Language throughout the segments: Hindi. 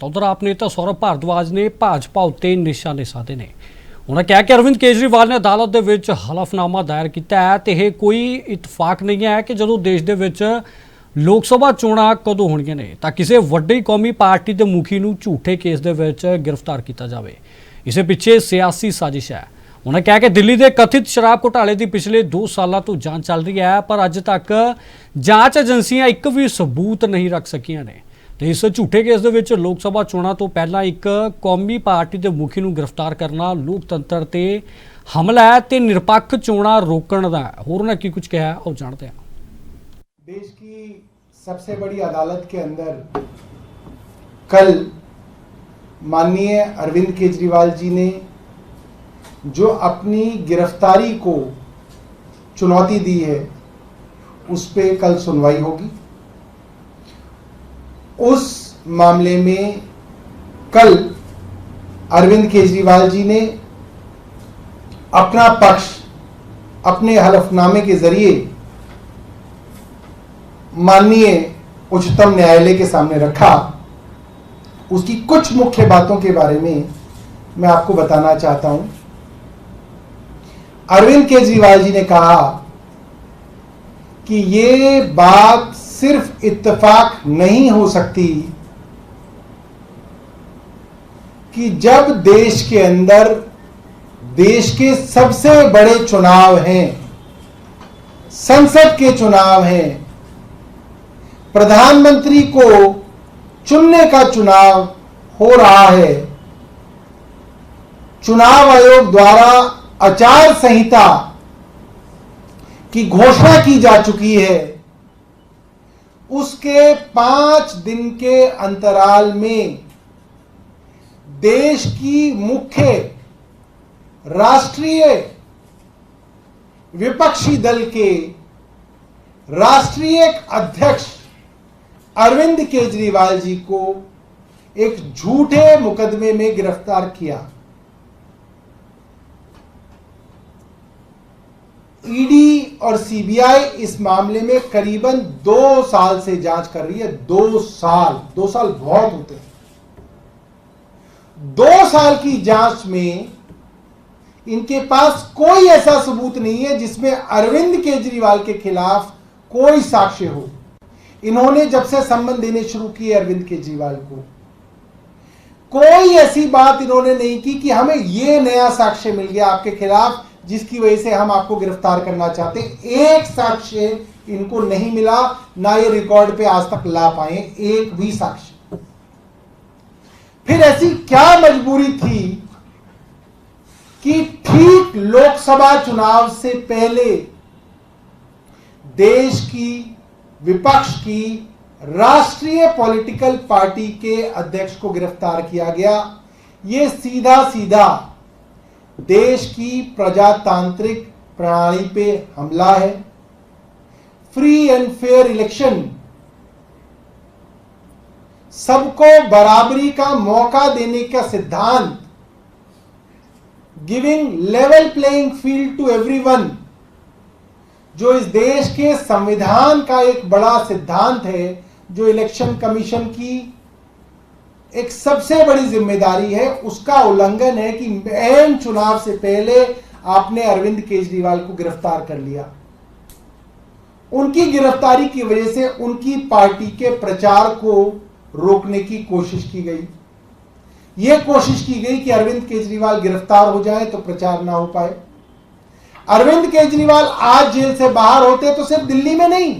ਤਾਂ ਉਧਰ ਆਪ ਨੇਤਾ ਸੌਰਵ ਭਾਰਦਵਾਜ ਨੇ ਭਾਜਪਾ ਉੱਤੇ ਨਿਸ਼ਾਨੇ ਸਾਧੇ ਨੇ। ਉਹਨਾਂ ਕਿਹਾ ਕਿ ਅਰਵਿੰਦ ਕੇਜਰੀਵਾਲ ਨੇ ਅਦਾਲਤ ਦੇ ਵਿੱਚ ਹਲਫਨਾਮਾ ਦਾਇਰ ਕੀਤਾ ਹੈ ਤੇ ਇਹ ਕੋਈ ਇਤਫਾਕ ਨਹੀਂ ਹੈ ਕਿ ਜਦੋਂ ਦੇਸ਼ ਦੇ ਵਿੱਚ ਲੋਕ ਸਭਾ ਚੋਣਾਂ ਕਦੋਂ ਹੋਣੀਆਂ ਨੇ ਤਾਂ ਕਿਸੇ ਵੱਡੀ ਕੌਮੀ ਪਾਰਟੀ ਦੇ ਮੁਖੀ ਨੂੰ ਝੂਠੇ ਕੇਸ ਦੇ ਵਿੱਚ ਗ੍ਰਿਫਤਾਰ ਕੀਤਾ ਜਾਵੇ। ਇਸੇ ਪਿੱਛੇ ਸਿਆਸੀ ਸਾਜ਼ਿਸ਼ ਹੈ। उन्होंने कहा कि दिल्ली के कथित शराब घोटाले की पिछले 2 सालों तो जांच चल रही है पर अज तक जांच एजेंसियां एक भी सबूत नहीं रख सकियां ने। तो इस झूठे केस दे विच लोक सभा चोणां तो पहला एक कौमी पार्टी के मुखी नूं गिरफ्तार करना लोकतंत्र ते हमला है ते निरपक्ष चोणां रोकण दा है। होर उन्होंने की कुछ कहा और जानते हैं। देश की सबसे बड़ी अदालत के अंदर कल माननीय अरविंद केजरीवाल जी ने जो अपनी गिरफ्तारी को चुनौती दी है उस पे कल सुनवाई होगी। उस मामले में कल अरविंद केजरीवाल जी ने अपना पक्ष अपने हलफनामे के जरिए माननीय उच्चतम न्यायालय के सामने रखा। उसकी कुछ मुख्य बातों के बारे में मैं आपको बताना चाहता हूं। अरविंद केजरीवाल जी ने कहा कि ये बात सिर्फ इत्तेफाक नहीं हो सकती कि जब देश के अंदर देश के सबसे बड़े चुनाव हैं, संसद के चुनाव हैं, प्रधानमंत्री को चुनने का चुनाव हो रहा है, चुनाव आयोग द्वारा आचार संहिता की घोषणा की जा चुकी है, उसके 5 दिन के अंतराल में देश की मुख्य राष्ट्रीय विपक्षी दल के राष्ट्रीय अध्यक्ष अरविंद केजरीवाल जी को एक झूठे मुकदमे में गिरफ्तार किया। ईडी और सीबीआई इस मामले में करीबन 2 साल से जांच कर रही है। 2 साल बहुत होते हैं। 2 साल की जांच में इनके पास कोई ऐसा सबूत नहीं है जिसमें अरविंद केजरीवाल के खिलाफ कोई साक्ष्य हो। इन्होंने जब से संबंध देने शुरू किए अरविंद केजरीवाल को, कोई ऐसी बात इन्होंने नहीं की कि हमें यह नया साक्ष्य मिल गया आपके खिलाफ जिसकी वजह से हम आपको गिरफ्तार करना चाहते। एक साक्ष्य इनको नहीं मिला, ना ये रिकॉर्ड पे आज तक ला पाए एक भी साक्ष्य। फिर ऐसी क्या मजबूरी थी कि ठीक लोकसभा चुनाव से पहले देश की विपक्ष की राष्ट्रीय पॉलिटिकल पार्टी के अध्यक्ष को गिरफ्तार किया गया। यह सीधा देश की प्रजातांत्रिक प्रणाली पे हमला है। फ्री एंड फेयर इलेक्शन, सबको बराबरी का मौका देने का सिद्धांत, giving level playing field to everyone, जो इस देश के संविधान का एक बड़ा सिद्धांत है, जो इलेक्शन कमीशन की एक सबसे बड़ी जिम्मेदारी है, उसका उल्लंघन है कि ऐन चुनाव से पहले आपने अरविंद केजरीवाल को गिरफ्तार कर लिया। उनकी गिरफ्तारी की वजह से उनकी पार्टी के प्रचार को रोकने की कोशिश की गई। यह कोशिश की गई कि अरविंद केजरीवाल गिरफ्तार हो जाए तो प्रचार ना हो पाए। अरविंद केजरीवाल आज जेल से बाहर होते तो सिर्फ दिल्ली में नहीं,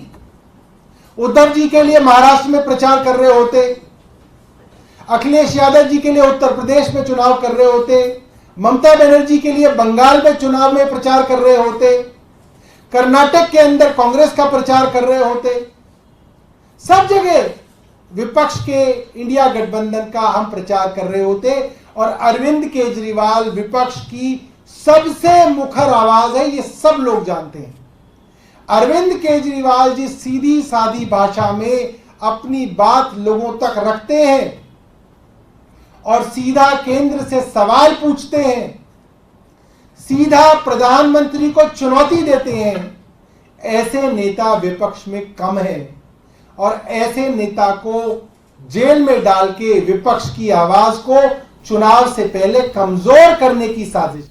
उद्धव जी के लिए महाराष्ट्र में प्रचार कर रहे होते, अखिलेश यादव जी के लिए उत्तर प्रदेश में चुनाव कर रहे होते, ममता बनर्जी के लिए बंगाल में चुनाव में प्रचार कर रहे होते, कर्नाटक के अंदर कांग्रेस का प्रचार कर रहे होते। सब जगह विपक्ष के इंडिया गठबंधन का हम प्रचार कर रहे होते और अरविंद केजरीवाल विपक्ष की सबसे मुखर आवाज है, ये सब लोग जानते हैं। अरविंद केजरीवाल जी सीधी सादी भाषा में अपनी बात लोगों तक रखते हैं और सीधा केंद्र से सवाल पूछते हैं, सीधा प्रधानमंत्री को चुनौती देते हैं। ऐसे नेता विपक्ष में कम है और ऐसे नेता को जेल में डाल के विपक्ष की आवाज को चुनाव से पहले कमजोर करने की साजिश।